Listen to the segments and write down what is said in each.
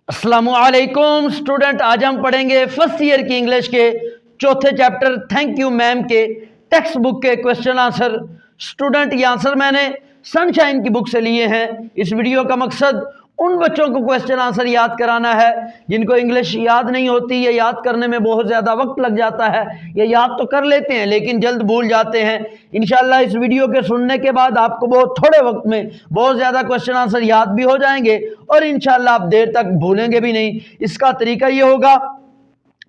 अस्सलामुअलैकुम स्टूडेंट, आज हम पढ़ेंगे फर्स्ट ईयर की इंग्लिश के चौथे चैप्टर थैंक यू मैम के टेक्स्ट बुक के क्वेश्चन आंसर। स्टूडेंट, ये आंसर मैंने सनशाइन की बुक से लिए हैं। इस वीडियो का मकसद उन बच्चों को क्वेश्चन आंसर याद कराना है जिनको इंग्लिश याद नहीं होती या याद करने में बहुत ज़्यादा वक्त लग जाता है, या याद तो कर लेते हैं लेकिन जल्द भूल जाते हैं। इंशाल्लाह इस वीडियो के सुनने के बाद आपको बहुत थोड़े वक्त में बहुत ज़्यादा क्वेश्चन आंसर याद भी हो जाएंगे और इंशाल्लाह आप देर तक भूलेंगे भी नहीं। इसका तरीका ये होगा,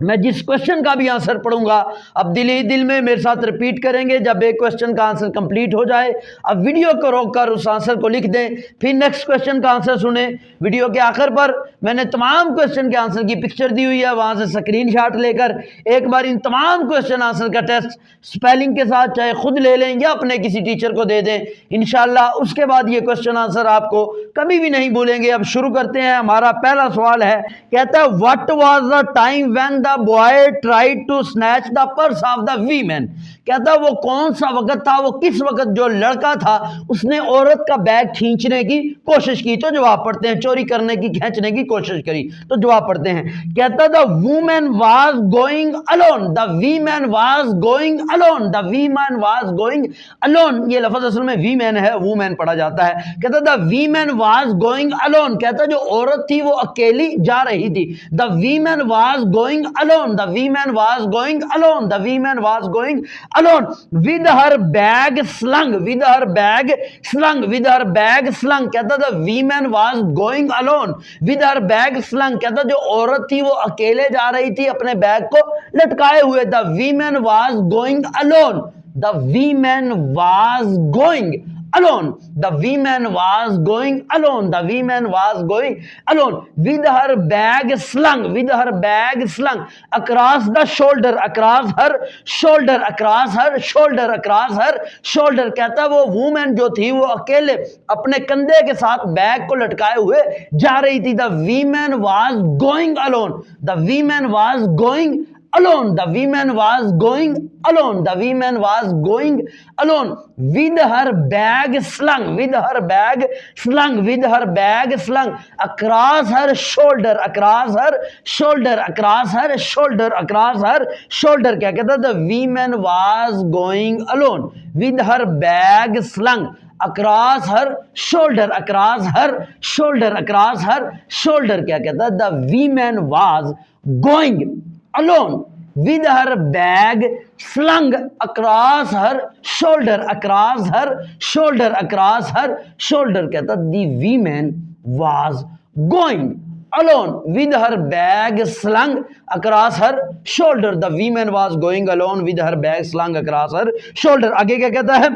मैं जिस क्वेश्चन का भी आंसर पढ़ूंगा अब दिल ही दिल में मेरे साथ रिपीट करेंगे। जब एक क्वेश्चन का आंसर कंप्लीट हो जाए अब वीडियो को रोककर उस आंसर को लिख दें, फिर नेक्स्ट क्वेश्चन का आंसर सुने। वीडियो के आखिर पर मैंने तमाम क्वेश्चन के आंसर की पिक्चर दी हुई है, वहां से स्क्रीनशॉट लेकर एक बार इन तमाम क्वेश्चन आंसर का टेस्ट स्पेलिंग के साथ चाहे खुद ले लें या अपने किसी टीचर को दे दें। इंशाल्लाह उसके बाद ये क्वेश्चन आंसर आपको कभी भी नहीं भूलेंगे। अब शुरू करते हैं। हमारा पहला सवाल है, कहता है what was the time when the boy tried to snatch the purse of the women. कहता है वो कौन सा वक्त था, वो किस वक्त जो लड़का था उसने औरत का बैग खींचने की कोशिश की। तो जवाब पढ़ते हैं, चोरी करने की खींचने की कोशिश करी। तो जवाब पढ़ते हैं, कहता the women was going alone, the woman was going alone, the woman was going alone. ये लफ्ज असल में वीमैन है, वुमेन पढ़ा जाता है। कहता the woman was going alone, कहता जो औरत थी वो अकेली जा रही थी। The woman was going alone, the woman was going alone, the woman was going alone with her bag slung, with her bag slung, with her bag slung. कहता the woman was going alone with her bag slung, कहता जो औरत थी वो अकेले जा रही थी अपने बैग को लटकाए हुए। The woman was going alone, the woman was going alone, the woman was going alone, the woman was going alone with her bag slung, with her bag slung across the shoulder, across her shoulder, across her shoulder, across her shoulder। कहता वो women जो थी वो अकेले अपने कंधे के साथ बैग को लटकाए हुए जा रही थी। the woman was going alone, the woman was going alone, the woman was going alone, the woman was going alone with her bag slung, with her bag slung, with her bag slung across her shoulder, across her shoulder, across her shoulder, across her shoulder। क्या कहता the woman was going alone with her bag slung across her shoulder, across her shoulder, across her shoulder। क्या कहता the woman was going alone with her bag slung across her shoulder, across her shoulder, across her shoulder। कहता the woman was going alone with her bag slung across her shoulder, the woman was going alone with her bag slung across her shoulder। आगे क्या कहता है,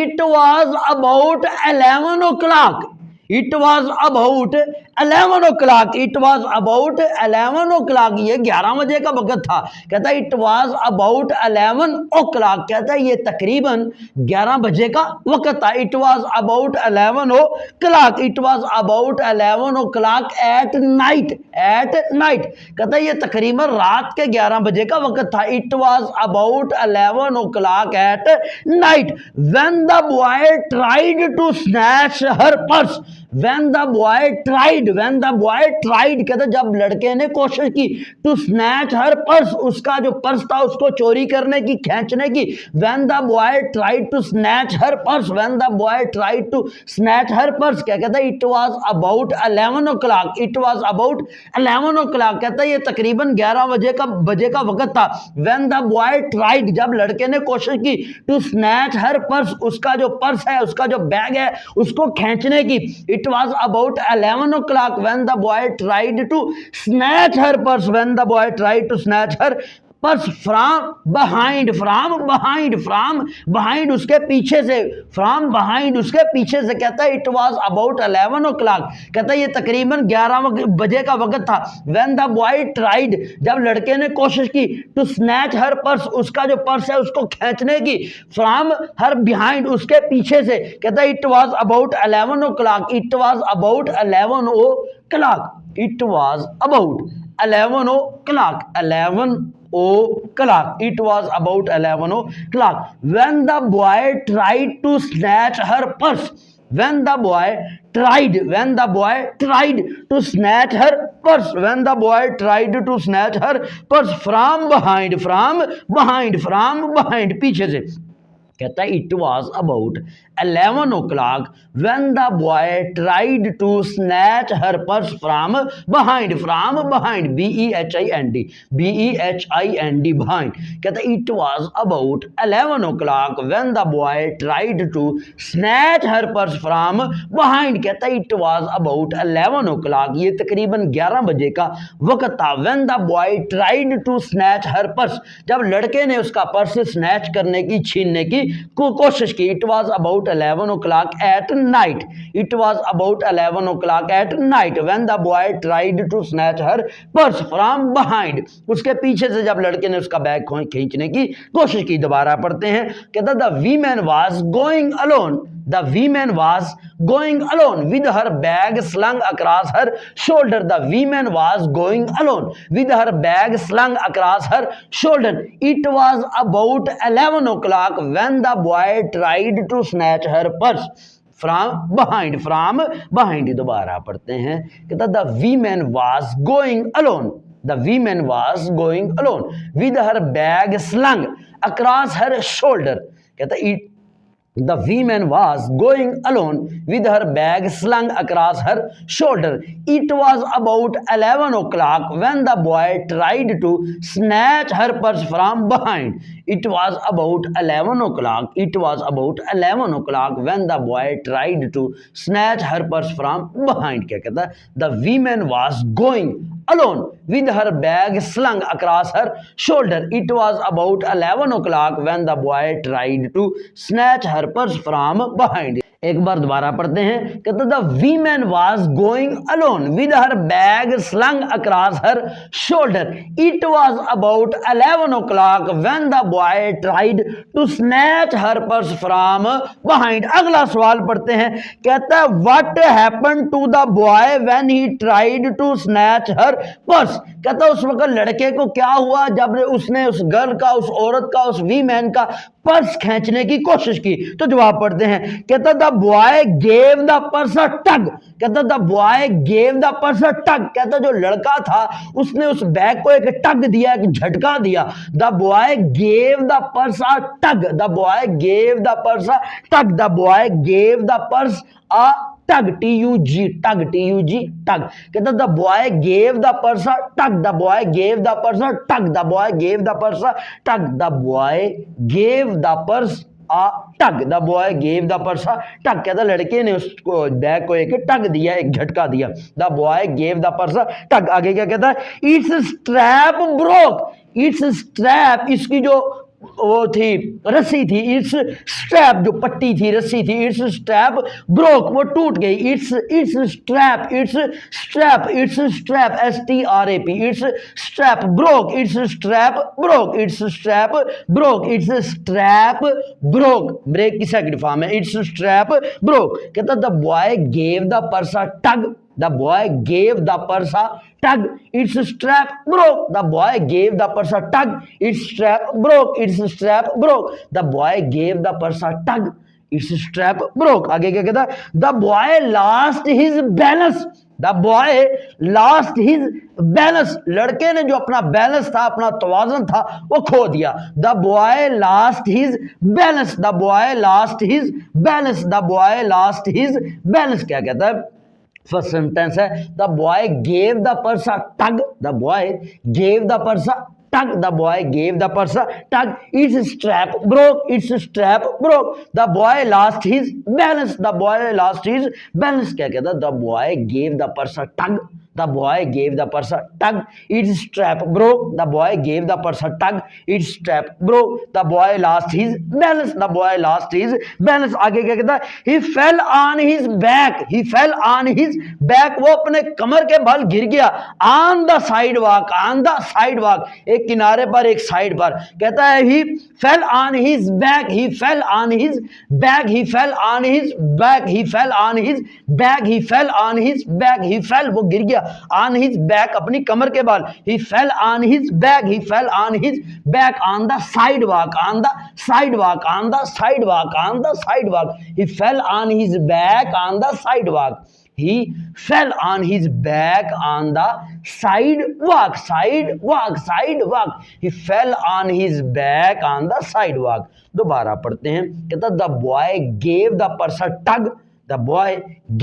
it was about 11 o'clock, it was about 11 o'clock, it was about 11 o'clock, ये 11 बजे का वक्त था। कहता है it was about 11 o'clock, कहता है ये तकरीबन 11 बजे का वक्त था। it was about 11 o'clock, it was about 11 o'clock at night, at night। कहता है ये तकरीबन रात के 11 बजे का वक्त था। it was about 11 o'clock at night when the boy tried to snatch her purse, when the boy tried, when the boy tried कहता जब लड़के ने कोशिश की to snatch her purse, उसका जो पर्स था उसको चोरी करने की, खींचने की। when the boy tried to snatch her purse, when the boy tried to snatch her purse, क्या कहता it was about 11 o'clock, it was about 11 o'clock। कहता ये तकरीबन 11 बजे का वक्त था। when the boy tried, जब लड़के ने कोशिश की to snatch her purse, उसका जो पर्स है, उसका जो बैग है उसको खींचने की। it was about 11 o'clock when the boy tried to snatch her purse, when the boy tried to snatch her purse from behind, from behind, from behind उसके पीछे से, from behind उसके पीछे से। कहता है it was about 11 o'clock, कहता है ये तकरीबन 11 बजे का वक्त था। when the boy tried, जब लड़के ने कोशिश की to snatch her purse, उसका जो पर्स है उसको खींचने की। from her behind उसके पीछे से। कहता है it was about 11 o'clock, it was about 11 o'clock, it was about 11 o'clock, 11 o'clock, it was about 11 o'clock when the boy tried to snatch her purse, when the boy tried to snatch her purse, when the boy tried to snatch her purse from behind, पीछे से। कहता है it was about 11 o'clock when the boy tried to snatch her purse from behind, behind, कहता है it was about 11 o'clock when the boy tried to snatch her purse from behind, कहता है it was about 11 o'clock, ये तकरीबन 11 बजे का वक्त था। when the boy tried to snatch her purse, जब लड़के ने उसका पर्स स्नैच करने की, छीनने की कोशिश की। It was about 11 o'clock at night, it was about 11 o'clock at night when the boy tried to snatch her purse from behind, उसके पीछे से जब लड़के ने उसका बैग खींचने की कोशिश की। दोबारा पढ़ते हैं, कहता the woman was going alone, the woman was going alone with her bag slung across her shoulder, the woman was going alone with her bag slung across her shoulder, it was about 11 o'clock when the boy tried to snatch her purse from behind, दोबारा पढ़ते हैं, कहता the woman was going alone, the woman was going alone with her bag slung across her shoulder, कहता the woman was going alone with her bag slung across her shoulder. It was about 11 o'clock when the boy tried to snatch her purse from behind. It was about 11 o'clock. It was about 11 o'clock when the boy tried to snatch her purse from behind. क्या कहता है? The woman was going alone with her bag slung across her shoulder. It was about 11 o'clock when the boy tried to snatch her purse from behind. एक बार दोबारा पढ़ते हैं, कहते the women was going alone with her bag slung across her shoulder, it was about 11 o'clock when the boy tried to snatch her purse from behind. अगला सवाल पढ़ते हैं, कहता है what happened to the boy when he tried to snatch her purse, कहता है उस वक्त लड़के को क्या हुआ जब उसने उस गर्ल का, उस औरत का, उस वीमेन का पर्स खींचने की कोशिश की। तो जवाब पढ़ते हैं, कहता the boy gave the purse a tug, कहता the boy gave the purse a tug, कहता जो लड़का था उसने उस बैग को एक टग दिया, एक झटका दिया। The boy gave the purse a tug, the boy gave the purse a tug, the boy gave the purse a tug, T-U-G, tug, T-U-G, tug, कहता the boy gave the purse a tug, the boy gave the purse a tug, the boy gave the purse a tug, the boy gave the purse a tug, the boy gave the purse a tug, कहता लड़के ने उसको bag को एक टग दिया, एक झटका दिया। The boy gave the purse a tug. आगे क्या कहता है, its strap broke, its strap, इसकी जो वो थी रस्सी थी, इट्स स्ट्रैप जो पट्टी थी, रस्सी थी, इट्स स्ट्रैप ब्रोक, वो टूट गई। Its strap, its strap, its strap, STRAP, its strap broke, its strap broke, its strap broke, its strap broke, break की सेकंड फॉर्म है, इट्स स्ट्रैप ब्रोक। कहता the boy gave the purse a tug, the boy gave the purse a tug, its strap broke, the boy gave the purse a tug, its strap broke, its strap broke, the boy gave the purse a tug, its strap broke। आगे क्या कहता है, the boy lost his balance, the boy lost his balance, लड़के ने जो अपना balance था, अपना तवाज़ुन था, वो खो दिया। the boy lost his balance, the boy lost his balance, the boy lost his balance। क्या कहता है, फर्स्ट सेंटेंस है, the boy gave the purse a tug, the boy gave the purse a tug, the boy gave the purse a tug, it's strap broke, its strap broke, the boy lost his balance, the boy lost his balance. क्या कहता है, the boy gave the purse a tug, the boy gave the purse a tug, its strap broke, the boy gave the purse a tug, its strap broke, the boy lost his balance, the boy lost his balance। आगे क्या कहता है, he fell on his back, he fell on his back, वो अपने कमर के बल गिर गया। on the sidewalk, on the sidewalk, एक किनारे पर, एक साइड पर। कहता है he fell on his back, he fell on his back, he fell on his back, he fell on his back, he fell on his back, he fell, वो गिर गया ऑन हिज बैक, अपनी कमर के बाल, he fell on his back, he fell on his back on the sidewalk, on the sidewalk, on the sidewalk, on the sidewalk, he fell on his back on the sidewalk, he fell on his back on the sidewalk, sidewalk, he fell on his back on the sidewalk. दोबारा पढ़ते हैं, कहता the boy gave the purse a tug, the boy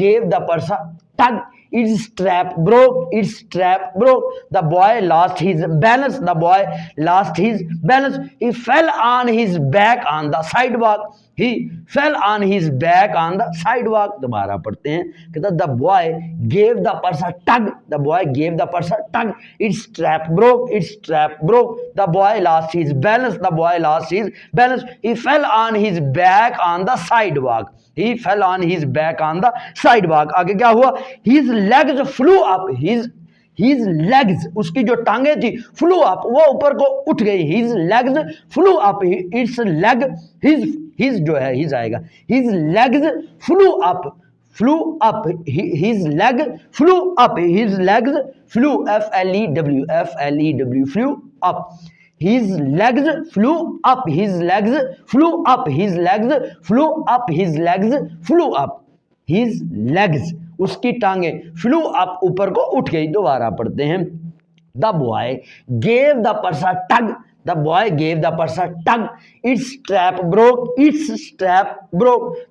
gave the purse a tug, its strap broke, its strap broke, the boy lost his balance, the boy lost his balance, he fell on his back on the sidewalk, he fell on his back on the sidewalk. दोबारा पढ़ते हैं, कहता the boy gave the purse a tug, the boy gave the purse a tug, its strap broke, its strap broke, the boy lost his balance, the boy lost his balance, he fell on his back on the sidewalk, he fell on his back on the sidewalk. आगे क्या हुआ, his legs flew up, his legs, उसकी जो टांगे थी, flew up, वो ऊपर को उठ गई, his legs flew up, its leg, his जो है his आएगा, his legs flew up, his leg flew up, his legs flew, F-L-E-W, flew up, his legs flew up, his legs flew up, his legs flew up, his legs flew up, his legs, उसकी टांगे flew up, ऊपर को उठ गई. दोबारा पढ़ते हैं, the boy gave the purse a tug, the boy gave the purse a tug, its strap broke,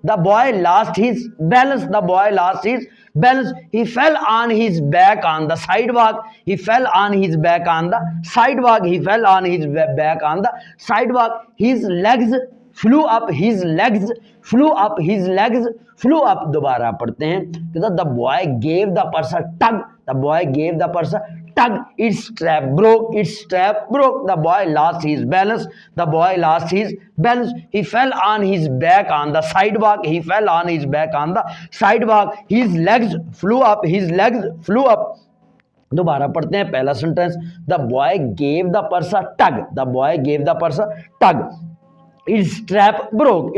the boy lost his balance, the boy lost his balance, he fell on his back on the sidewalk, he fell on his back on the sidewalk, he fell on his back on the sidewalk, his legs flew up, his legs flew up, his legs flew up. दोबारा पढ़ते हैं, the boy gave the purse a tug, the boy gave the purse a tug, its strap broke, the boy lost his balance, the boy lost his balance, he fell on his back on the sidewalk, he fell on his back on the sidewalk, his legs flew up, his legs flew up. दोबारा पढ़ते हैं पहला sentence, the boy gave the purse a tug, the boy gave the purse a tug, its strap broke,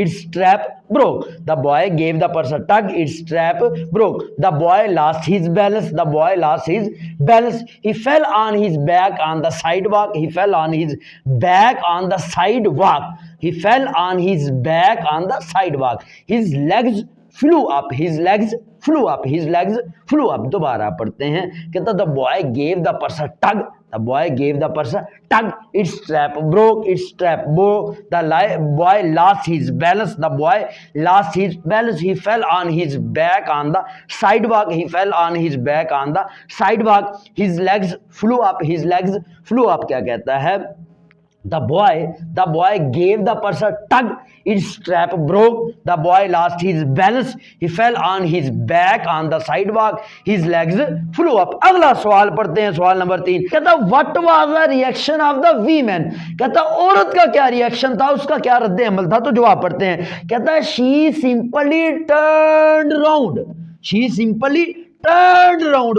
the boy gave the purse a tug, its strap broke, the boy lost his balance, he fell on his back on the sidewalk, he fell on his back on the sidewalk, his legs flew up, his legs flew up. दोबारा पढ़ते हैं, कहता the boy gave the purse a tug, its strap broke, the boy lost his balance, he fell on his back on the sidewalk, his legs flew up, क्या कहता है, the boy gave the purse a tug, its strap broke, the boy lost his balance, he fell on his back on the sidewalk, his legs flew up. अगला सवाल पढ़ते हैं, सवाल number 3, कहता what was the reaction of the women, कहता औरत का क्या रिएक्शन था, उसका क्या रद्द अमल था. तो जवाब पढ़ते हैं, कहता she simply turned round,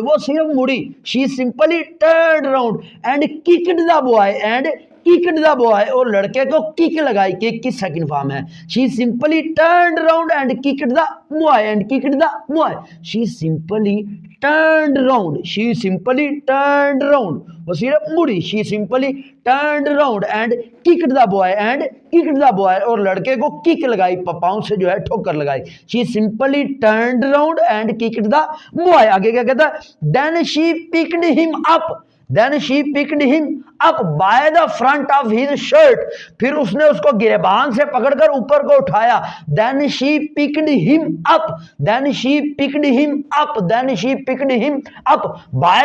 वो सिर्फ मुड़ी, she simply turned round and kicked the boy, और लड़के को किक लगाई, किक की सेकंड फॉर्म है, she simply turned round and kicked the boy, she simply turned round, वो सिर्फ मुड़ी, she simply turned round and kicked the boy, और लड़के को किक लगाई, पाँव से जो है ठोकर लगाई, she simply turned round and kicked the boy. आगे क्या कहता है, then she picked him up by the front of his shirt, फिर उसने उसको गिरेबान से पकड़कर ऊपर को उठाया, then she picked him up by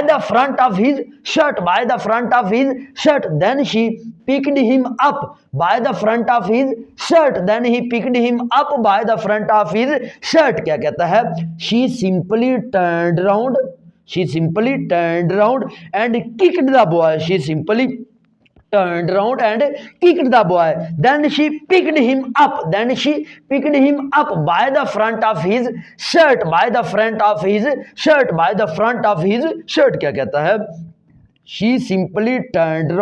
the front of his shirt, then she picked him up by the front of his shirt, क्या कहता है, she simply turned round and kicked the boy, then she picked him up by the front of his shirt, क्या कहता है, she simply turned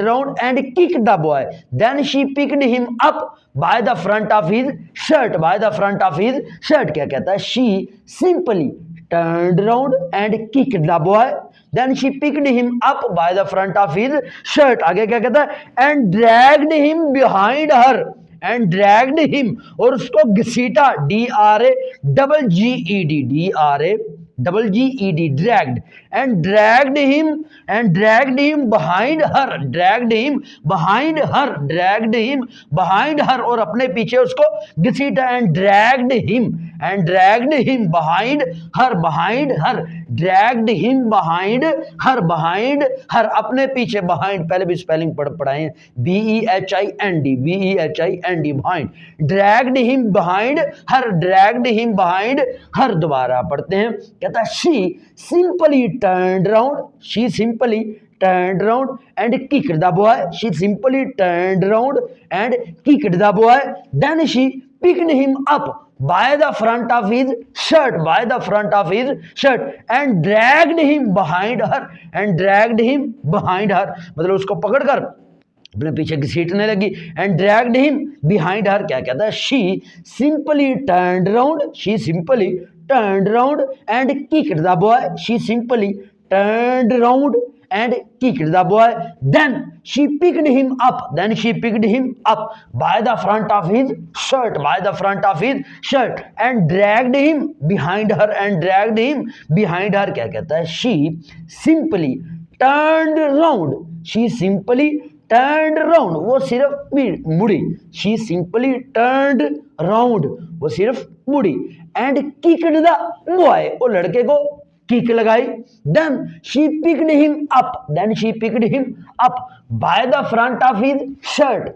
round and kicked the boy, then she picked him up by the front of his shirt, क्या कहता है, she simply turned round and kicked the boy. Then she picked him up by the front of his shirt. आगे क्या कहता है? And dragged him behind her. And dragged him, और उसको घसीटा, DRAGGED, dragged, and dragged him behind her, और अपने पीछे उसको घसीटा, and dragged him behind her, अपने पीछे, behind पहले भी स्पेलिंग पढ़ाए हैं, BEHIND, behind, dragged him behind her, दोबारा पढ़ते हैं, कहता है she simply turned round and kicked the boy. She simply turned round and kicked the boy. Then she picked him up by the front of his shirt, and dragged him behind her, मतलब उसको पकड़कर अपने पीछे घसीटने लगी, and dragged him behind her, क्या कहता है? She simply turned round and kicked the boy. She simply turned round and kicked the boy. Then she picked him up by the front of his shirt, and dragged him behind her, क्या कहता है? She simply turned round, वो सिर्फ मुड़ी, she simply turned round, वो सिर्फ मुड़ी, and kicked the boy, वो लड़के को किक लगाई. Then she picked him up by the front of his shirt,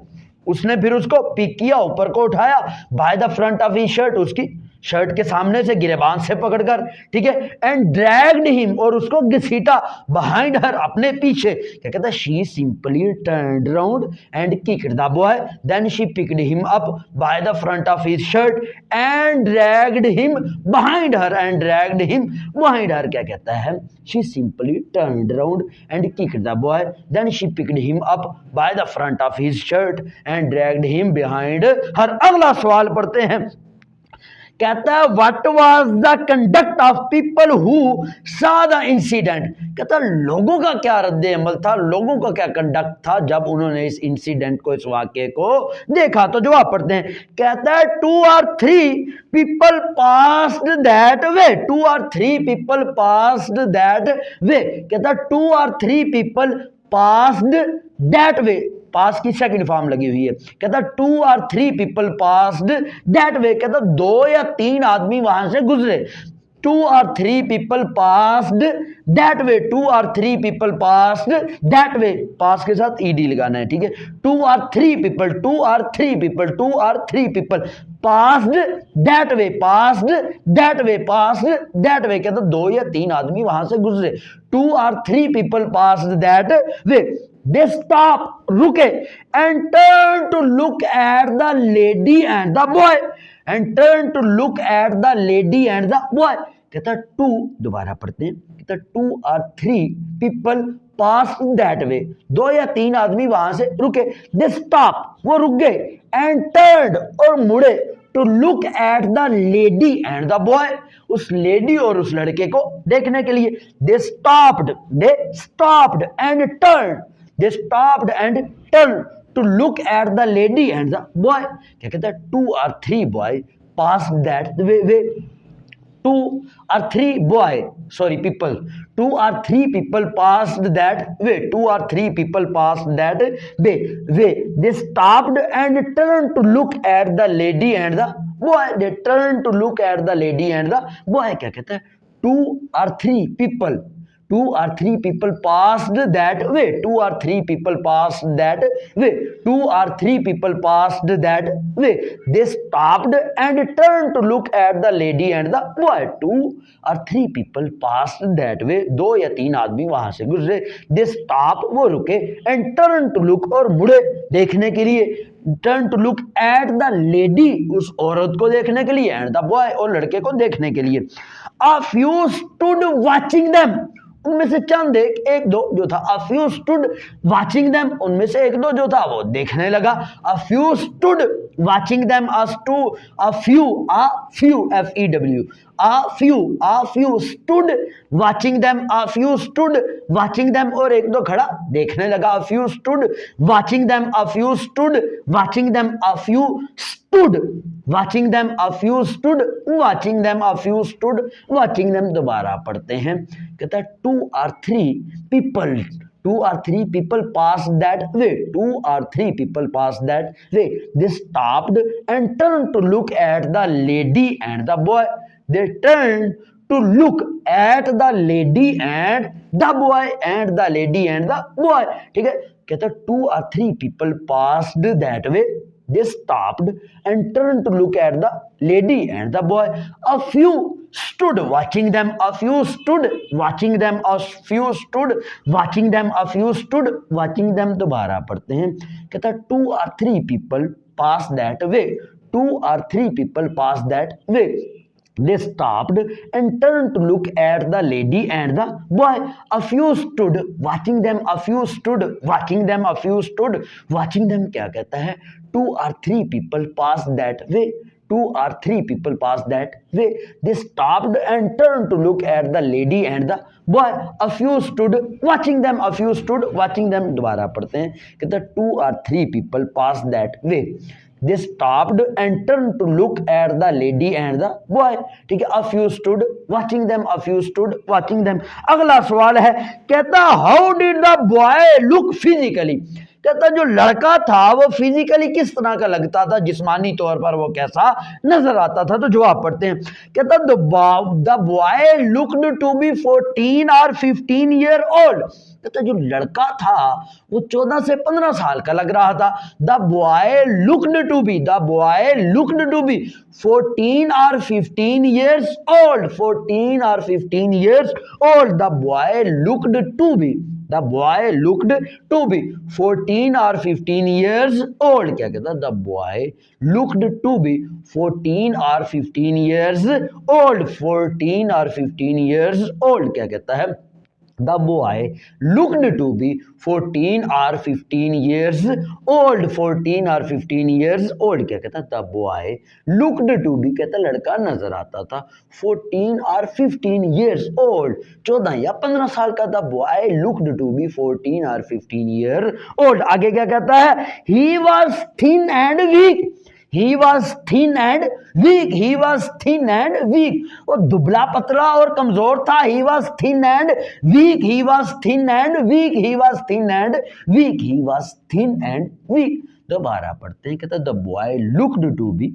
उसने फिर उसको पिक किया, ऊपर को उठाया, by the front of his shirt, उसकी शर्ट के सामने से गिरेबान से पकड़कर, ठीक है, एंड ड्रैग्ड हिम, और उसको घसीटा, behind her, अपने पीछे, क्या कहता है? She simply turned round and kicked the boy. Then she picked him up by the front of his shirt and dragged him behind her, क्या कहता है? She simply turned round and kicked the boy. Then she picked him up by the front of his shirt and dragged him behind her. अगला सवाल पढ़ते हैं, कहता है what was the conduct of people who सा the incident, कहता है लोगों का क्या रद्द अमल था, लोगों का क्या कंडक्ट था जब उन्होंने इस इंसिडेंट को, इस वाक्य को देखा. तो जवाब पढ़ते हैं, कहता है 2 or 3 people passed that way, 2 or 3 people passed that way, कहता है 2 or 3 people passed that way, पास की सेकंड फॉर्म लगी हुई है, कहता 2 or 3 people passed that way, कहता 2 या 3 आदमी वहां से गुजरे. 2 or 3 people passed that way, 2 or 3 people passed that way, पास के साथ ed लगाना है, ठीक है. 2 or 3 people passed that way, कहता 2 या 3 आदमी वहां से गुजरे. 2 or 3 people passed that way. They stopped, रुके, and turned to look at the lady and the boy, कहता 2, दोबारा पढ़ते हैं, कहता 2 or 3 people passed that way, 2 या 3 आदमी वहां से रुके. They stopped, वो रुक गए, and turned, और मुड़े, to look at the lady and the boy, उस लेडी और उस लड़के को देखने के लिए. They stopped and turned, to look at the lady and the boy, क्या कहता है? 2 or 3 boy passed that way. 2 or 3 people passed that way. They stopped and turned to look at the lady and the boy. क्या कहता है? 2 or 3 people passed that way. 2 or 3 people passed that way. They stopped and turned to look at the lady and the boy. 2 or 3 people passed that way, 2 या 3 आदमी वहां से गुजरे. They stopped, वो रुके, and turned to look, और मुड़े देखने के लिए. Turn to look at the lady, उस औरत को देखने के लिए, and the boy, और लड़के को देखने के लिए. A few stood watching them, उनमें से चंद एक दो जो था. A few stood watching them, उनमें से एक दो जो था वो देखने लगा. A few stood watching them as to a few F-E-W, a few stood watching them, a few stood watching them, और एक दो खड़ा देखने लगा, a few stood watching them, a few stood watching them, a few stood watching them, a few stood watching them, a few stood watching them। दोबारा पढ़ते हैं, कहता है 2 or 3 people passed that way, 2 or 3 people passed that way, they stopped and turned to look at the lady and the boy, they turned to look at the lady and the boy, and the lady and the boy। ठीक है, कहता 2 or 3 people passed that way, they stopped and turned to look at the lady and the boy, a few stood watching them, a few stood watching them, a few stood watching them, a few stood watching them। दोबारा पढ़ते हैं, कहता 2 or 3 people passed that way, 2 or 3 people passed that way, they stopped and turned to look at the lady and the boy, a few stood watching them, a few stood watching them, a few stood watching them। क्या कहता है 2 or 3 people passed that way, 2 or 3 people passed that way, they stopped and turned to look at the lady and the boy, a few stood watching them, a few stood watching them। दोबारा पढ़ते हैं, कहता 2 or 3 people passed that way, they stopped and turned to look at the lady and the boy। ठीक है, a few stood watching them, a few stood watching them। अगला सवाल है, कहता how did the boy look physically, कहता जो लड़का था वो फिजिकली किस तरह का लगता था, जिस्मानी तौर पर वो कैसा नजर आता था। तो जवाब पढ़ते हैं, कहता the boy looked to be 14 or 15 year old, कहता जो लड़का था वो 14 से 15 साल का लग रहा था। The boy looked to be 14 or 15 years old, 14 or 15 years old, the boy looked to be 14 or 15 years old। क्या कहता, the boy looked to be 14 or 15 years old, 14 or 15 years old। क्या कहता है, the boy looked to be 14 or 15 years old, 14 or 15 years old। क्या कहता, the boy looked to be, कहता लड़का नजर आता था 14 or 15 years old, 14 या 15 साल का। the boy looked to be 14 or 15 year old। आगे क्या कहता है, he was thin and weak, he was thin and weak, he was thin and weak, वो दुबला पतला और कमजोर था। he was thin and weak, he was thin and weak, he was thin and weak, he was thin and weak। दोबारा पढ़ते हैं, कहता the boy looked to be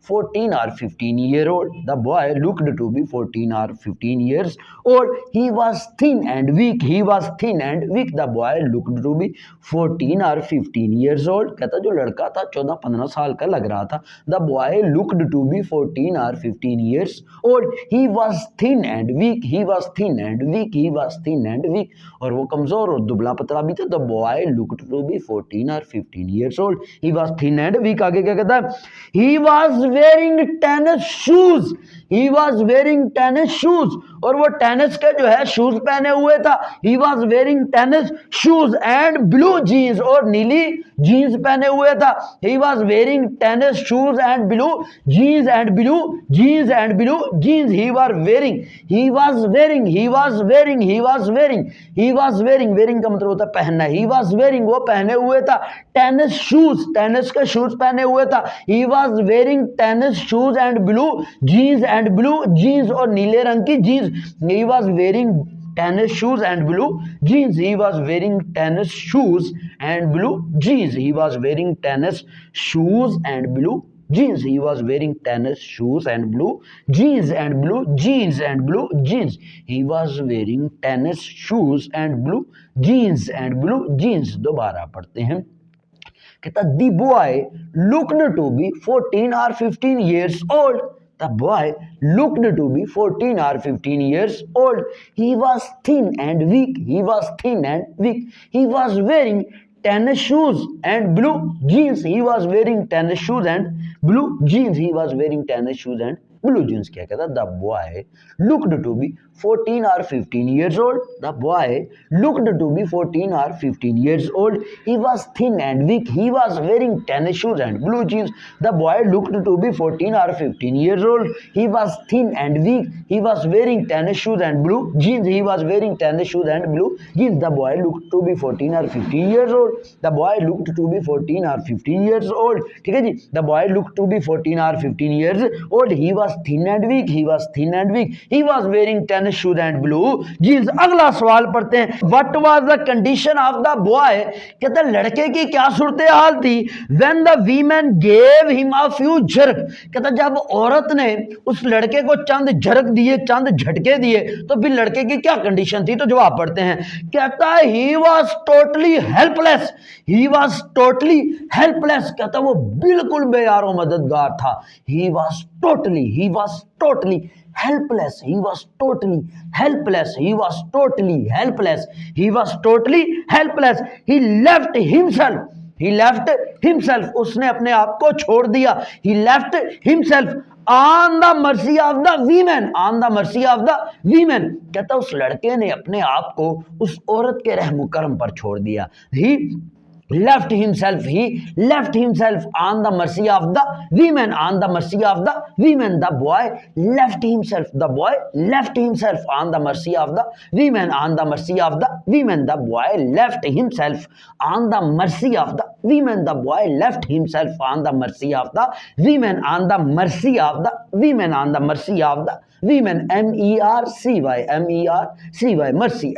14 or 15 year old, the boy looked to be 14 or 15 years old, he was thin and weak, he was thin and weak, the boy looked to be 14 or 15 years old। कहता जो लड़का था 14-15 साल का लग रहा था। the boy looked to be 14 or 15 years old, he was thin and weak, he was thin and weak, he was thin and weak, और वो कमजोर और दुबला पतला भी था। the boy looked to be 14 or 15 years old, he was thin and weak। आगे क्या कहता है, he was wearing tennis shoes, he was wearing tennis shoes, और वो टेनिस के जो है शूज पहने हुए था। he was wearing tennis shoes and blue jeans, और नीली जीन्स पहने हुए था। he was wearing tennis shoes and blue jeans and blue jeans and blue jeans, he was wearing wearing का मतलब होता है पहनना। he was wearing वो पहने हुए था टेनिस शूज, टेनिस के शूज पहने हुए था। he was wearing tennis shoes and blue jeans और नीले रंग की jeans. he was wearing tennis shoes and blue jeans, he was wearing tennis shoes and blue jeans, he was wearing tennis shoes and blue jeans, he was wearing tennis shoes and blue jeans and blue jeans and blue jeans, he was wearing tennis shoes and blue jeans and blue jeans। दोबारा पढ़ते हैं, कहता the boy looked to be 14 or 15 years old, the boy looked to be 14 or 15 years old, he was thin and weak, he was thin and weak, he was wearing tennis shoes and blue jeans, he was wearing tennis shoes and blue jeans, he was wearing tennis shoes and blue jeans क्या कहता है, the boy looked to be 14 or 15 years old. The boy looked to be 14 or 15 years old. He was thin and weak. He was wearing tennis shoes and blue jeans. The boy looked to be 14 or 15 years old. He was thin and weak. He was wearing tennis shoes and blue jeans. He was wearing tennis shoes and blue jeans. The boy looked to be 14 or 15 years old. The boy looked to be 14 or 15 years old. ठीक है जी, the boy looked to be 14 or 15 years old. He was thin and weak. He was thin and weak. He was wearing tennis shoes and blue jeans. अगला सवाल पढ़ते हैं, what was the condition of the boy? कहते हैं लड़के की क्या सूरत हाल थी, when the woman gave him a few jerk. कहता है जब औरत ने उस लड़के को चंद झरक दिए, चंद झटके दिए, तो फिर लड़के की क्या कंडीशन थी, तो जवाब पढ़ते हैं। कहता है he was totally helpless. He was totally helpless. कहता है वो बिल्कुल बेयारो मददगार था। he was totally helpless. He was totally helpless. He was totally helpless. He was totally helpless. He left himself. उसने अपने आप को छोड़ दिया। He left himself on the mercy of the women. कहता उस लड़के ने अपने आप को उस औरत के रहम करम पर छोड़ दिया। He left himself on the mercy of the women. The boy left himself on the mercy of the women. The boy left himself on the mercy of the women. The boy left himself on the mercy of the women. On the mercy of the women. mercy,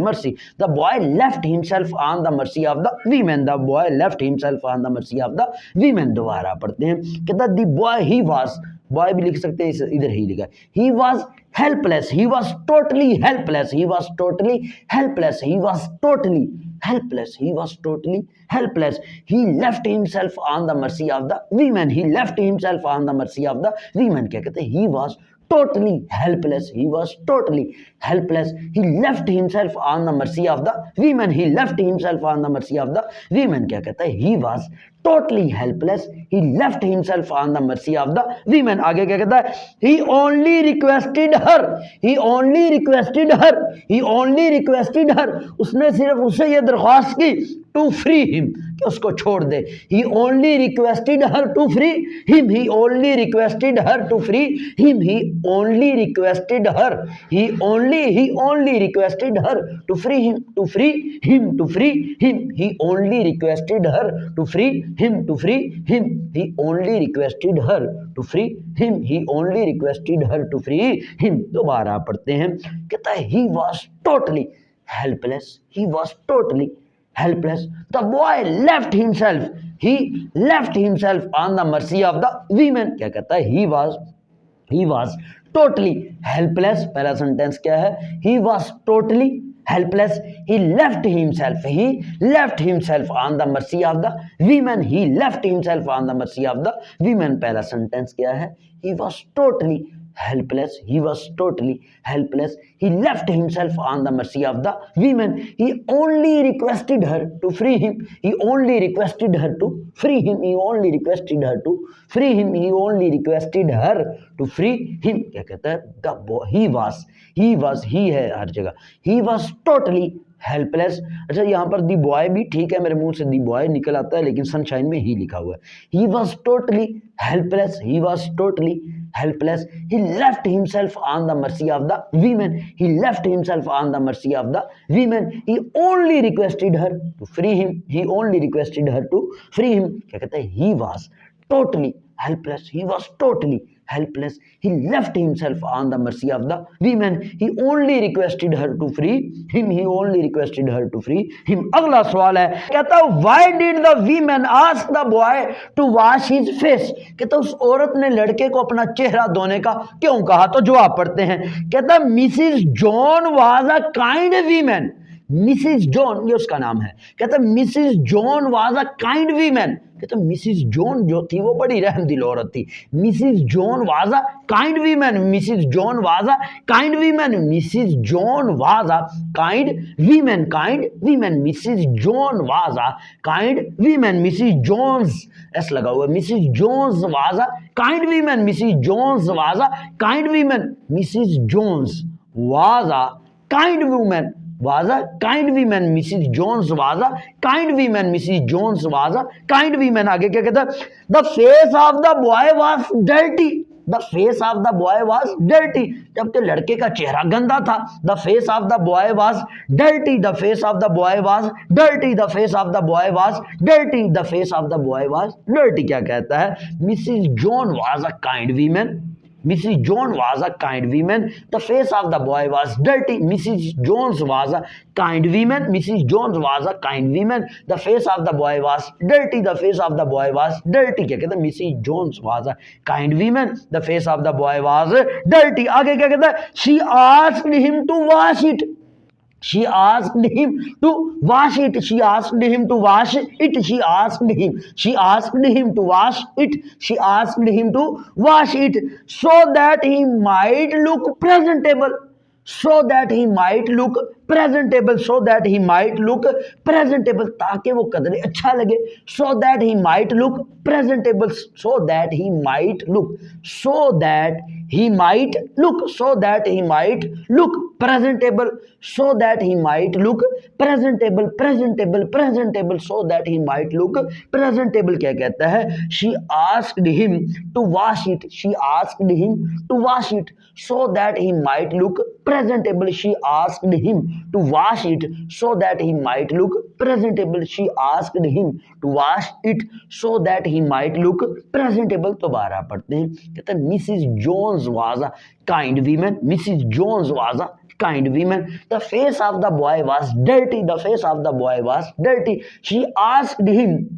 mercy. The boy left himself on the mercy of the women. The boy left himself on the mercy of the women. दोबारा पढ़ते हैं, कहता the boy, he was, boy भी लिख सकते हैं, इधर ही लिखा है, he was helpless. He was totally helpless. He was totally helpless. He was totally helpless. He was totally helpless. He left himself on the mercy of the women. He left himself on the mercy of the women. क्या कहते हैं, he was totally helpless. He was totally helpless. He left himself on the mercy of the women. He left himself on the mercy of the women. क्या कहता है, he was totally helpless. He left himself on the mercy of the women. आगे क्या कहता है, he only requested her. He only requested her. He only requested her. उसने सिर्फ उससे ये दरख्वास्त की, to free him, कि उसको छोड़ दे. He only requested her to free him. He only requested her to free him. He only requested her. He only requested her to free him. To free him. To free him. He only requested her to free him. To free him. He only requested her to free him. He only requested her to free him. दोबारा पढ़ते हैं, कहता है he was totally helpless. He was totally helpless. The boy left himself. He left himself on the mercy of the women. क्या कहता है, he was totally helpless. पहला sentence क्या है, he was totally helpless. He left himself. He left himself on the mercy of the women. He left himself on the mercy of the women. पहला sentence क्या है, he was totally helpless. He was totally helpless. He left himself on the mercy of the women. He only requested her to free him. He only requested her to free him. He only requested her to free him. He only requested her to free him. क्या कहता है, the boy, he है हर जगह, he was totally helpless. अच्छा यहाँ पर दी boy भी ठीक है, मेरे मुंह से दी बॉय निकल आता है, लेकिन सनशाइन में ही लिखा हुआ है. He was totally helpless. He was totally helpless. He left himself on the mercy of the women. He left himself on the mercy of the women. He only requested her to free him. He only requested her to free him. क्या कहता है, he was totally helpless. He was totally helpless. He left himself on the mercy of the women. He only requested her to free him. He only requested her to free him. अगला सवाल है, कहता है why did the women ask the boy to wash his face? कहता है उस औरत ने लड़के को अपना चेहरा धोने का क्यों कहा, तो जवाब पढ़ते हैं. कहता है Mrs John was a kind women. Mrs John, ये उसका नाम है. कहता है Mrs John was a kind women. कहते मिसिज जॉन जो थी वो बड़ी रहमदिल औरत थी। Mrs John was a kind woman, Mrs John was a kind woman, Mrs John was a kind woman, kind woman, Mrs John was a kind woman, Mrs Jones S लगा हुआ, Mrs Jones was a kind woman, Mrs Jones was a kind woman, Mrs Jones was a kind woman, was a kind woman, Mrs. Jones was a kind woman, Mrs. Jones was a kind woman। आगे क्या कहता है, the face of the boy was dirty, the face of the boy was dirty, जबकि लड़के का चेहरा गंदा था। the face of the boy was dirty, the face of the boy was dirty, the face of the boy was dirty, the face of the boy was dirty। क्या कहता है, Mrs. John was a kind woman, Mrs. Jones was a kind woman, the face of the boy was dirty, Mrs. Jones was a kind woman, Mrs. Jones was a kind woman, the face of the boy was dirty, the face of the boy was dirty। क्या कहता है, Mrs. Jones was a kind woman, the face of the boy was dirty। आगे क्या कहता है, she asked him to wash it, she asked him to wash it, she asked him to wash it, she asked him, she asked him to wash it, she asked him to wash it, so that he might look presentable, so that he might look presentable, so that he might look presentable, ताकि वो कदरे अच्छा लगे, so that he might look presentable, so that he might look, so that he might look, so that he might look presentable, so that he might look presentable, presentable, presentable, so that he might look presentable। क्या कहता है, she asked him to wash it, she asked him to wash it, so that he might look presentable, she asked him to wash it, so that he might look presentable, she asked him to wash it, so that he might look presentable। दोबारा पढ़ते हैं, कहता है Mrs. Jones was a kind woman, Mrs. Jones was a kind woman, the face of the boy was dirty, the face of the boy was dirty, she asked him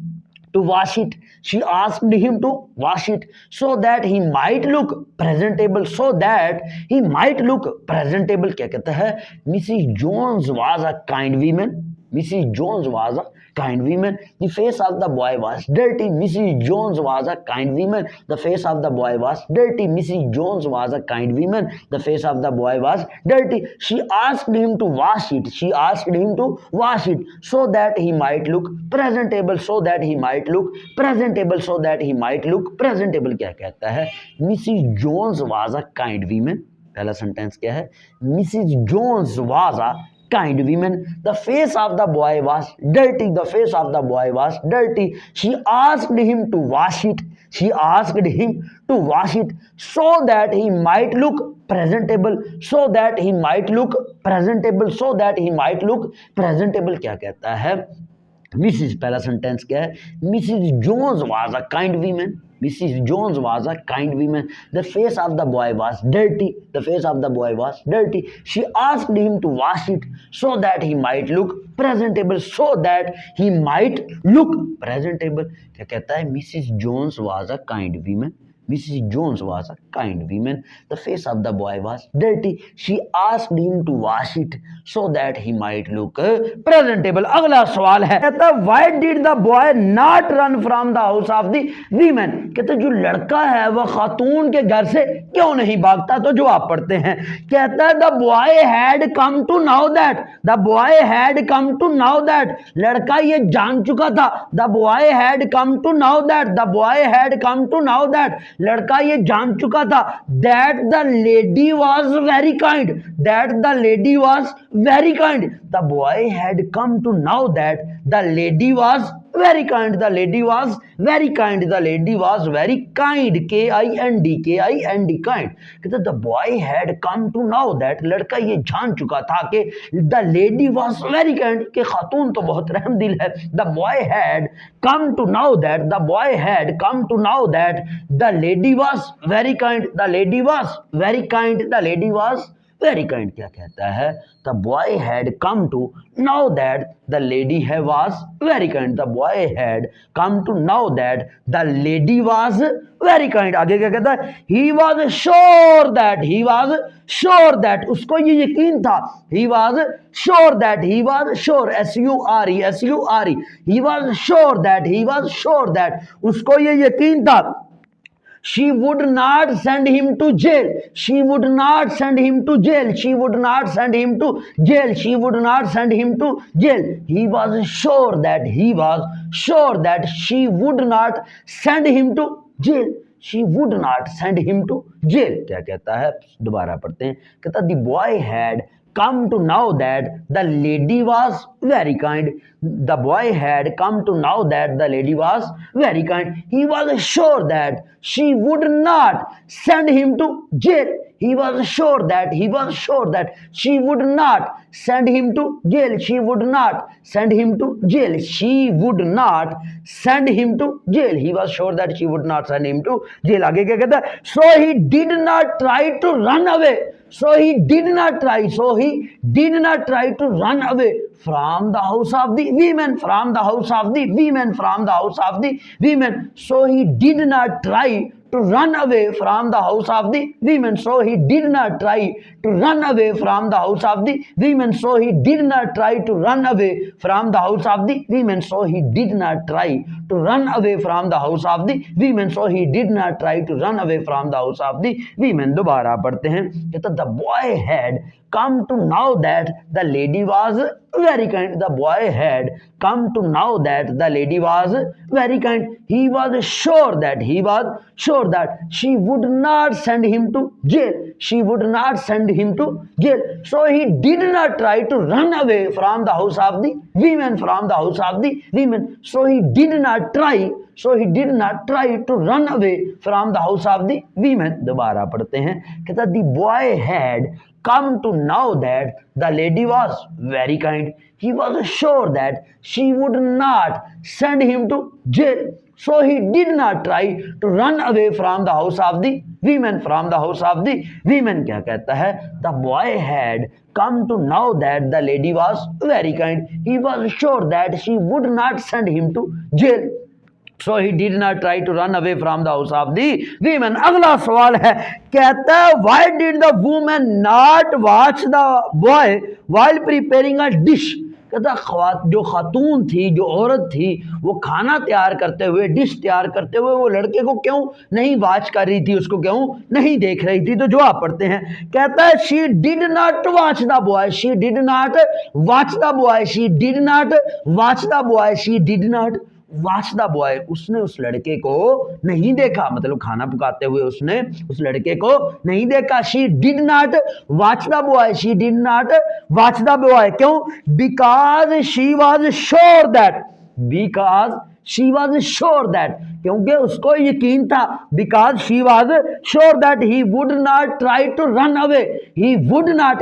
to wash it, she asked him to wash it, so that he might look presentable, so that he might look presentable। क्या कहता है, Mrs. Jones was a kind woman, Mrs. Jones was a kind woman, the face of the boy was dirty, Mrs. Jones was a kind woman, the face of the boy was dirty, Mrs. Jones was a kind woman, the face of the boy was dirty, she asked him to wash it, she asked him to wash it, so that he might look presentable, so that he might look presentable, so that he might look presentable। क्या कहता है, Mrs. Jones was a kind woman, पहला sentence क्या है, Mrs. Jones was a kind woman, the face of the boy was dirty, the face of the boy was dirty, she asked him to wash it, she asked him to wash it, so that he might look presentable, so that he might look presentable, so that he might look presentable। क्या कहता है, Mrs. पहला sentence क्या है, Mrs. Jones was a kind woman, Mrs. Jones was a kind woman, the face of the boy was dirty, the face of the boy was dirty, she asked him to wash it, so that he might look presentable, so that he might look presentable। क्या कहता है, Mrs. Jones was a kind woman, Mrs. Jones was a kind woman, the face of the boy was dirty, she asked him to wash it, so that he might look presentable। अगला सवाल है, कहता है why did the boy not run from the house of the women, कहते जो लड़का है वह खातून के घर से क्यों नहीं भागता। तो जो आप पढ़ते हैं, कहता है the boy had come to know that, the boy had come to know that, लड़का ये जान चुका था, the boy had come to know that, the boy had come to know that, लड़का ये जान चुका था, that the lady was very kind, that the lady was very kind, the boy had come to know that the lady was very kind, the lady was very kind, the lady was very kind, kind, kind, kind। कहते the boy had come to know that, लड़का ये जान चुका था कि the lady was very kind, कि खातून तो बहुत रहमदिल है। the boy had come to know that, the boy had come to know that the lady was very kind, the lady was very kind, the lady was very kind क्या कहता है? The boy had come to know that the lady है was very kind. The boy had come to know that the lady was very kind. आगे क्या कहता है? He was sure that, he was sure that, उसको ये यकीन था। He was sure that, he was sure, SURE, SURE, he was sure that, he was sure that, उसको ये यकीन था। She would not send him to jail. She would not send him to jail. She would not send him to jail. She would not send him to jail. He was sure that, he was sure that she would not send him to jail. She would not send him to jail. क्या कहता है? दोबारा पढ़ते हैं। कहता the boy had come to know that the lady was very kind. The boy had come to know that the lady was very kind. He was sure that she would not send him to jail. He was sure that, he was sure that she would not send him to jail. She would not send him to jail. She would not send him to jail. He was sure that she would not send him to jail. आगे क्या कहता है? So he did not try to run away. So he did not try. So he did not try to run away from the house of the women. From the house of the women. From the house of the women. So he did not try to run away from the house of the women. So he did not try to run away from the house of the women. So he did not try to run away from the house of the women. So he did not try to run away from the house of the women. So he did not try to run away from the house of the women. दोबारा पढ़ते हैं। कहता the boy had come to know that the lady was very kind. The boy had come to know that the lady was very kind. He was sure that, he was sure that she would not send him to jail. She would not send him to jail. So he did not try to run away from the house of the women. From the house of the women. So he did not try. So he did not try to run away from the house of the women. दोबारा पढ़ते हैं। कहता the boy had come to know that the lady was very kind. He was sure that she would not send him to jail. So he did not try to run away from the house of the women. From the house of the women क्या कहता है? The boy had come to know that the lady was very kind. He was sure that she would not send him to jail. So he did not try to run away from the house of the women. अगला सवाल है, कहता है why did the woman not watch the boy while preparing a dish? कहता जो खातून थी, जो औरत थी, वो खाना तैयार करते हुए, डिश तैयार करते हुए वो लड़के को क्यों नहीं वॉच कर रही थी, उसको क्यों नहीं देख रही थी? तो जवाब पढ़ते हैं। कहता है she did not watch the boy. She did not watch the boy. She did not watch the boy. She did not watch the boy. उसने उस लड़के को नहीं देखा, मतलब खाना पकाते हुए उसने उस लड़के को नहीं देखा। She did not watch the boy. She did not watch the boy. क्यों? Because she was sure that, because she was sure that, क्योंकि उसको यकीन था। Because she was sure that he would not try to run away. He would not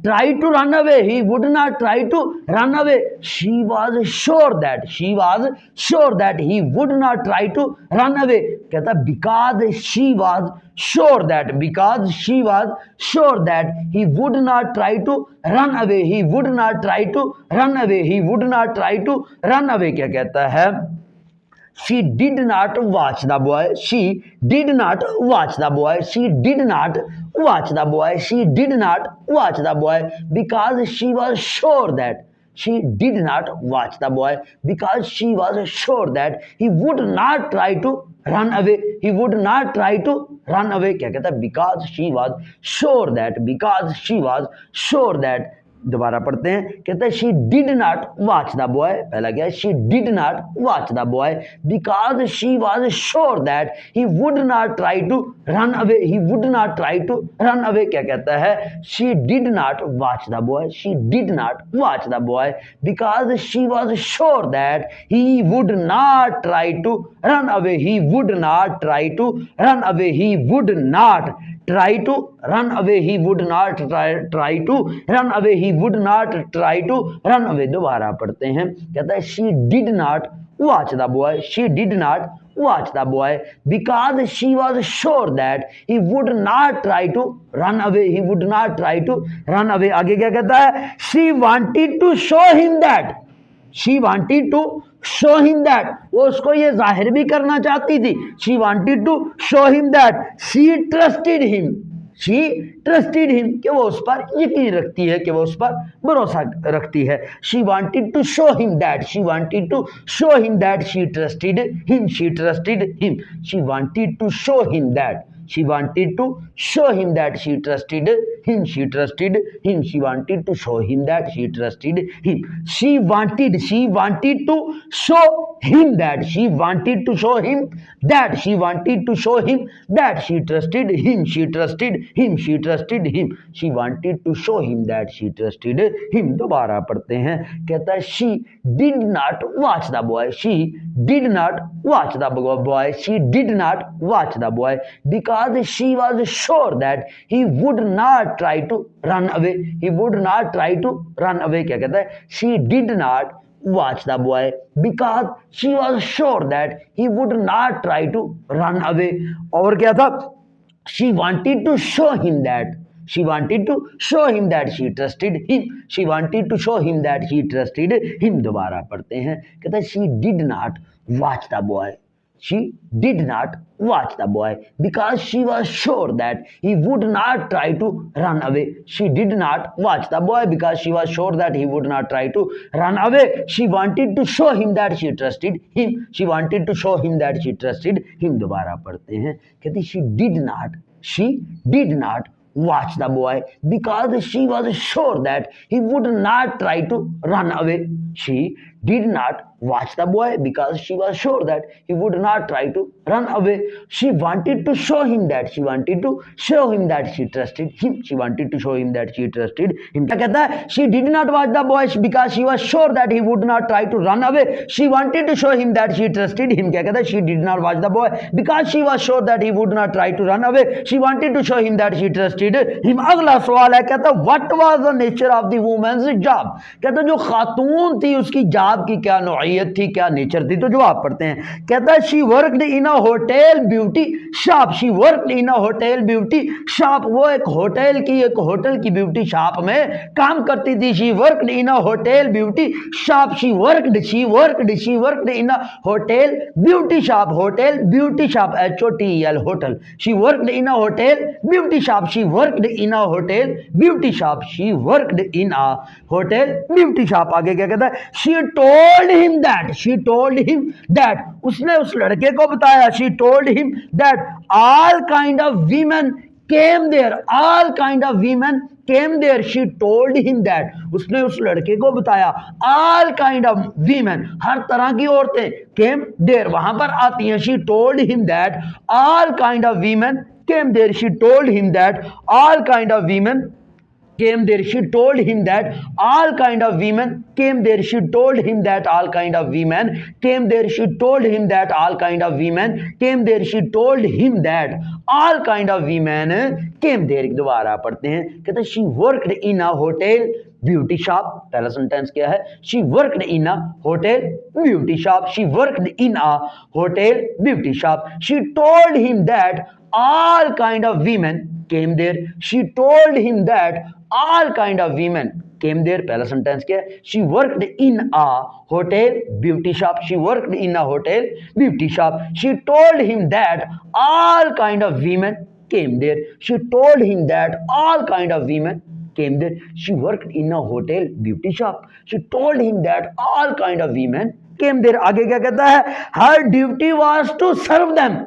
try to run away. He would not try to run away. She was sure that, she was sure that he would not try to run away. कहता because she was sure that, because she was sure that he would not try to run away. He would not try to run away. He would not try to run away. क्या कहता है? She did not watch the boy. She did not watch the boy. She did not watch the boy. She did not watch the boy because she was sure that, she did not watch the boy because she was sure that he would not try to run away. He would not try to run away. क्या कहता है? Because she was sure that, because she was sure that, दोबारा पढ़ते हैं। कहते हैं she did not watch the boy, पहला क्या है? She did not watch the boy because she was sure that he would not try to run away. He would not try to run away. क्या कहता है? She did not watch the boy. She did not watch the boy because she was sure that he would not try to run away. He would not try to run away. He would not try to run away. He would not try to run away. He would not try to run away. दोबारा पढ़ते हैं। कहता है she did not watch the boy. She did not watch the boy because she was sure that he would not try to run away. He would not try to run away. आगे क्या कहता है? She wanted to show him that. She wanted to show him that. वो उसको ये जाहिर भी करना चाहती थी. She wanted to show him that she trusted him. She trusted him कि वो उस पर यकीन रखती है, कि वो उस पर भरोसा रखती है. She wanted to show him that. She wanted to show him that she trusted him. She trusted him. She wanted to show him that. She wanted to show him that she trusted him. She trusted him. She wanted to show him that she trusted him. She wanted to show him that. She wanted to show him that. She wanted to show him that she trusted him. She trusted him. She trusted him. She wanted to show him that she trusted him. दोबारा पढ़ते हैं. कहता है she did not watch the boy. She did not watch the boy. She did not watch the boy because she was sure that he would not try to run away. He would not try to run away. क्या कहता है? She did not watch the boy because she was sure that he would not try to run away. और क्या था? She wanted to show him that. She wanted to show him that she trusted him. She wanted to show him that she trusted him. दोबारा पढ़ते हैं. कहता है she did not watch the boy. She did not watch the boy because she was sure that he would not try to run away. She did not watch the boy because she was sure that he would not try to run away. She wanted to show him that she trusted him. She wanted to show him that she trusted him. दोबारा पढ़ते हैं. कहती she did not watch the boy because she was sure that he would not try to run away. She did not watch the boy because she was sure that he would not try to run away. She wanted to show him that. She wanted to show him that she trusted him. She wanted to show him that she trusted him. क्या कहता है? She did not watch the boy because she was sure that he would not try to run away. She wanted to show him that she trusted him. क्या कहता है? She did not watch the boy because she was sure that he would not try to run away. She wanted to show him that she trusted him. अगला सवाल है. कहता है what was the nature of the woman's job? कहता है जो खातून थी उसकी जॉब की क्या नौइयत थी, क्या नेचर थी? तो जवाब पढ़ते हैं. कहता है she worked in a hotel beauty shop. She worked in a hotel beauty shop. वो एक होटल की ब्यूटी शॉप में काम करती थी. She worked in a hotel beauty shop. She worked in a hotel beauty shop. Hotel beauty shop HOTEL hotel. She worked in a hotel beauty shop. She worked in a hotel beauty shop. She worked in a hotel beauty shop. आगे क्या कहता है? She told him that. उसने उस लड़के को बताया. She told him that all kind of women came there. All kind of women came there. She told him that. उसने उस लड़के को बताया all kind of women, हर तरह की औरतें came there, वहां पर आती हैं. She told him that all kind of women came there. She told him that all kind of women came there. She told him that all kind of women came there. She told him that all kind of women came there. She told him that all kind of women came there. She told him that all kind of women came there. दोबारा पढ़ते हैं. कहते she worked in a hotel beauty shop. पहला sentence क्या है? She worked in a hotel beauty shop. She worked in a hotel beauty shop. She told him that all kind of women came there. She told him that all kind of women came there. पहला sentence क्या है? She worked in a hotel beauty shop. She worked in a hotel beauty shop. She told him that all kind of women came there. She told him that all kind of women came there. She worked in a hotel beauty shop. She told him that all kind of women came there. आगे क्या कहता है? Her duty was to serve them.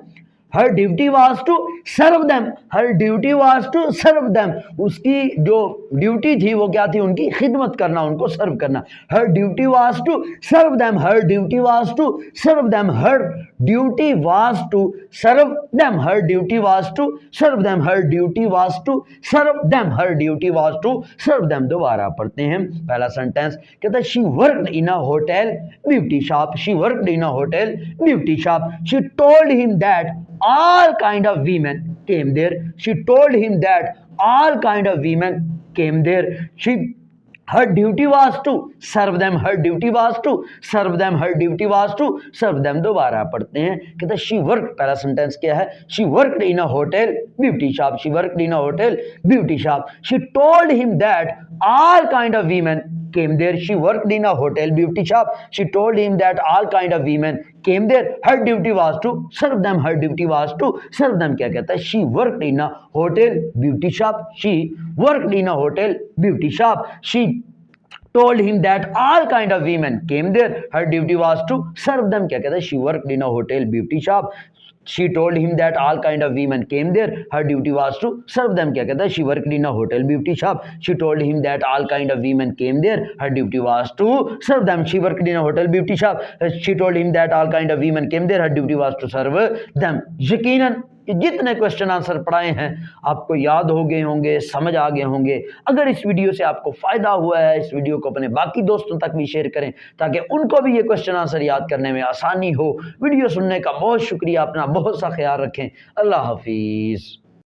Her duty was to serve them. Her duty was to serve them. उसकी जो duty थी वो क्या थी? उनकी खिदमत करना, उनको सर्व करना. Her duty was to serve them. Her duty was to serve them. Her duty was to serve them. Her duty was to serve them. Her duty was to serve them. Her duty was to serve them. दोबारा पढ़ते हैं. पहला sentence कहता है she worked in a hotel beauty shop. She worked in a hotel beauty shop. She told him that all kind of women came there. She told him that all kind of women came there. She her duty was to serve them, her duty was to serve them, her duty was to serve them। दोबारा पढ़ते हैं, कहते she worked, पहला sentence क्या है, she worked in a hotel beauty shop, she worked in a hotel beauty shop, she told him that all kind of women came there, she worked in a hotel beauty shop, she told him that all kind of women came there, her duty was to serve them, her duty was to serve them। क्या कहता है, she worked in a hotel beauty shop, she worked in a hotel beauty shop, she told him that all kind of women came there, her duty was to serve them। क्या कहता है, she worked in a hotel beauty shop, she told him that all kind of women came there, her duty was to serve them। क्या कहता है, she worked in a hotel beauty shop, she told him that all kind of women came there, her duty was to serve them। she worked in a hotel beauty shop, she told him that all kind of women came there, her duty was to serve them। यकीनन कि जितने question answer पढ़ाए हैं आपको याद हो गए होंगे, समझ आ गए होंगे। अगर इस वीडियो से आपको फ़ायदा हुआ है, इस वीडियो को अपने बाकी दोस्तों तक भी शेयर करें ताकि उनको भी ये क्वेश्चन आंसर याद करने में आसानी हो। वीडियो सुनने का बहुत शुक्रिया, अपना बहुत सा ख्याल रखें। अल्लाह हाफिज़।